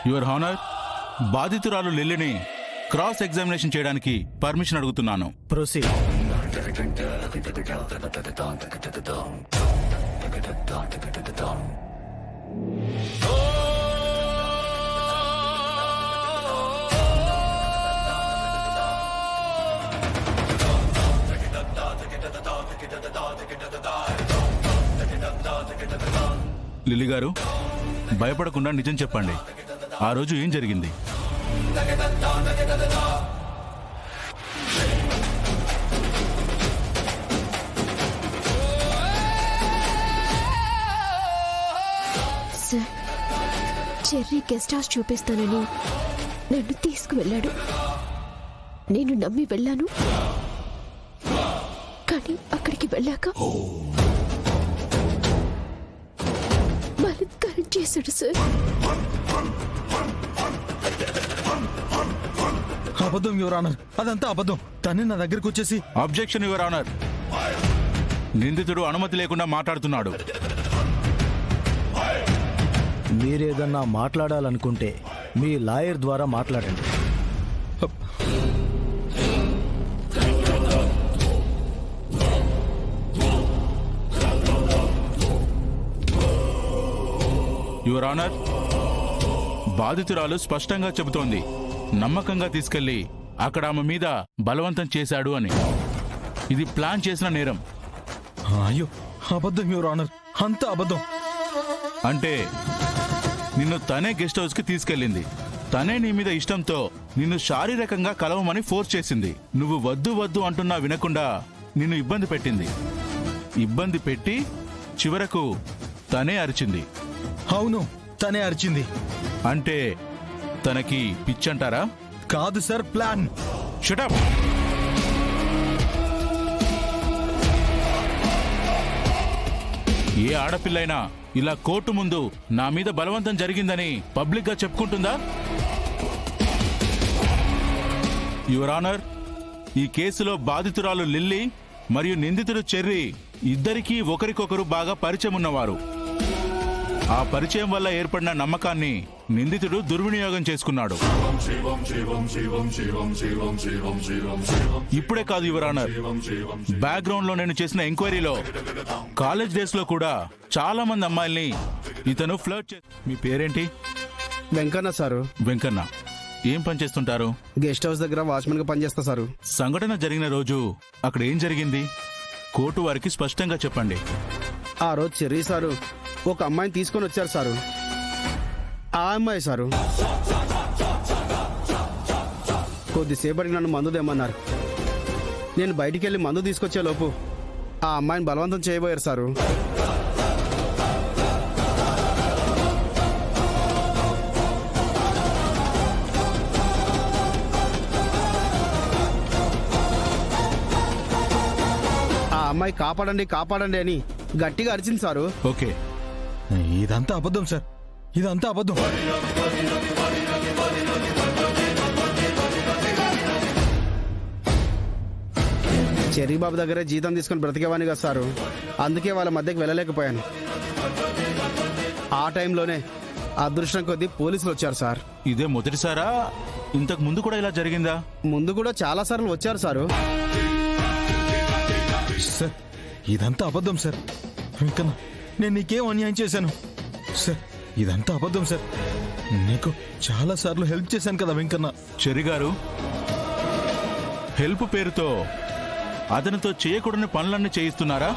Your honour, బాధితురాలు లిల్లీని cross examination చేయడానికి permission అడుగుతున్నాను. ప్రొసీడ్. లిల్లీ గారు, భయపడకుండా నిజం చెప్పండి. ఆ రోజు ఏం జరిగింది? సార్, చెర్రీ గెస్ట్ హౌస్ చూపిస్తానని నన్ను తీసుకువెళ్ళాడు. నేను నమ్మి వెళ్ళాను. కానీ అక్కడికి వెళ్ళాక బలాత్కారం చేశాడు సార్. అబద్ధం యువర్ ఆనర్, అదంతా అబద్ధం. తనే నా దగ్గరకు వచ్చేసి అబ్జెక్షన్ యువర్ ఆనర్. నిందితుడు అనుమతి లేకుండా మాట్లాడుతున్నాడు. మీరేదన్నా మాట్లాడాలనుకుంటే మీ లాయర్ ద్వారా మాట్లాడండి. యువర్ ఆనర్, బాధితురాలు స్పష్టంగా చెబుతోంది నమ్మకంగా తీసుకెళ్లి అక్కడ ఆమె మీద బలవంతం చేశాడు అని. ఇది ప్లాన్ చేసిన నేరం. అయ్యో, అబద్ధం యువర్ ఆనర్, అంతా అబద్ధం. అంటే నిన్ను తనే గెస్ట్ హౌస్ కి తీసుకెళ్ళింది. తనే నీ మీద ఇష్టంతో నిన్ను శారీరకంగా కలవమని ఫోర్స్ చేసింది. నువ్వు వద్దు వద్దు అంటున్నా వినకుండా నిన్ను ఇబ్బంది పెట్టింది. ఇబ్బంది పెట్టి చివరకు తనే అరిచింది. అవును, తనే అరిచింది. అంటే తనకి పిచ్చంటారా? కాదు సార్, ప్లాన్. షటప్. ఏ ఆడపిల్లైనా ఇలా కోర్టు ముందు నా మీద బలవంతం జరిగిందని పబ్లిక్ గా చెప్పుకుంటుందా? యువర్ ఆనర్, ఈ కేసులో బాధితురాలు లిల్లీ మరియు నిందితుడు చెర్రీ ఇద్దరికీ ఒకరికొకరు బాగా పరిచయం ఉన్నవారు. ఆ పరిచయం వల్ల ఏర్పడిన నమ్మకాన్ని నిందితుడు దుర్వినియోగం చేసుకున్నాడు. ఇప్పుడే కాదు యువర్ ఆనర్, బ్యాక్గ్రౌండ్ లో నేను చేసిన ఎంక్వైరీలో కాలేజ్ డేస్ లో కూడా చాలా మంది అమ్మాయిల్ని ఇతను ఫ్లర్ట్ చేసి. మీ పేరేంటి? వెంకన్న సారు. వెంకన్న. ఏం పని చేస్తుంటారు? గెస్ట్ హౌస్ దగ్గర వాచ్మెన్ గా పనిచేస్తా సారు. సంఘటన జరిగిన రోజు అక్కడ ఏం జరిగింది? కోర్టు వారికి స్పష్టంగా చెప్పండి. ఆ రోజు చెర్రీ సారు ఒక అమ్మాయిని తీసుకొని వచ్చారు సారు. ఆ అమ్మాయి సారు కొద్దిసేపటికి నన్ను మందు తెమ్మన్నారు. నేను బయటికి వెళ్ళి మందు తీసుకొచ్చే లోపు ఆ అమ్మాయిని బలవంతం చేయబోయారు సారు. ఆ అమ్మాయి కాపాడండి కాపాడండి అని గట్టిగా అరిచింది సారు. ఓకే, ఇదంతా అబద్ధం సార్, ఇదంతా అబద్ధం. చెర్రీ బాబు దగ్గరే జీతం తీసుకుని బ్రతికేవాని కదా సారు. అందుకే వాళ్ళ మధ్యకి వెళ్ళలేకపోయాను. ఆ టైంలోనే అదృష్టం కొద్దీ పోలీసులు వచ్చారు సార్. ఇదే మొదటిసారా? ఇంతకు ముందు కూడా ఇలా జరిగిందా? ముందు కూడా చాలా సార్లు వచ్చారు సారు. సార్, ఇదంతా అబద్ధం సార్. వెంకన్న, నేను నీకేం అన్యాయం చేశాను? సార్, ఇదంతా అబద్ధం సార్. నీకు చాలా సార్లు హెల్ప్ చేశాను కదా వెంకన్న. చెర్రీ గారు, హెల్ప్ పేరుతో అతనితో చేయకూడని పనులన్నీ చేయిస్తున్నారా?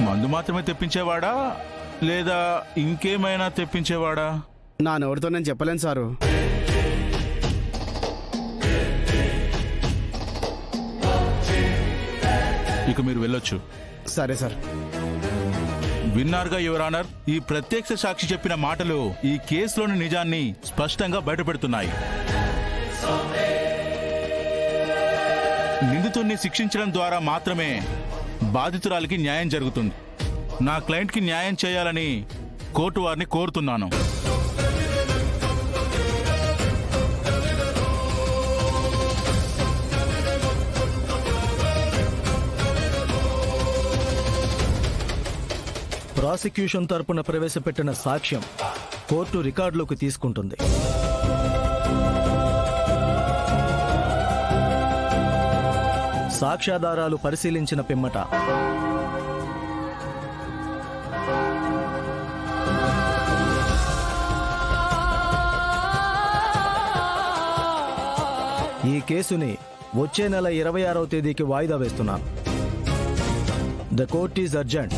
మందు మాత్రమే తెప్పించేవాడా లేదా ఇంకేమైనా తెప్పించేవాడా? నా నోటితో నేను చెప్పలేను సారు. ఇక మీరు వెళ్ళొచ్చు. సరే సార్. విన్నారుగా యువర్ ఆనర్, ఈ ప్రత్యక్ష సాక్షి చెప్పిన మాటలు ఈ కేసులోని నిజాన్ని స్పష్టంగా బయటపెడుతున్నాయి. నిందితుడిని శిక్షించడం ద్వారా మాత్రమే బాధితురాలికి న్యాయం జరుగుతుంది. నా క్లయింట్కి న్యాయం చేయాలని కోర్టు వారిని కోరుతున్నాను. ప్రాసిక్యూషన్ తరపున ప్రవేశపెట్టిన సాక్ష్యం కోర్టు రికార్డులోకి తీసుకుంటుంది. సాక్ష్యాధారాలు పరిశీలించిన పిమ్మట ఈ కేసుని వచ్చే నెల 26వ తేదీకి వాయిదా వేస్తున్నాను. The court is urgent.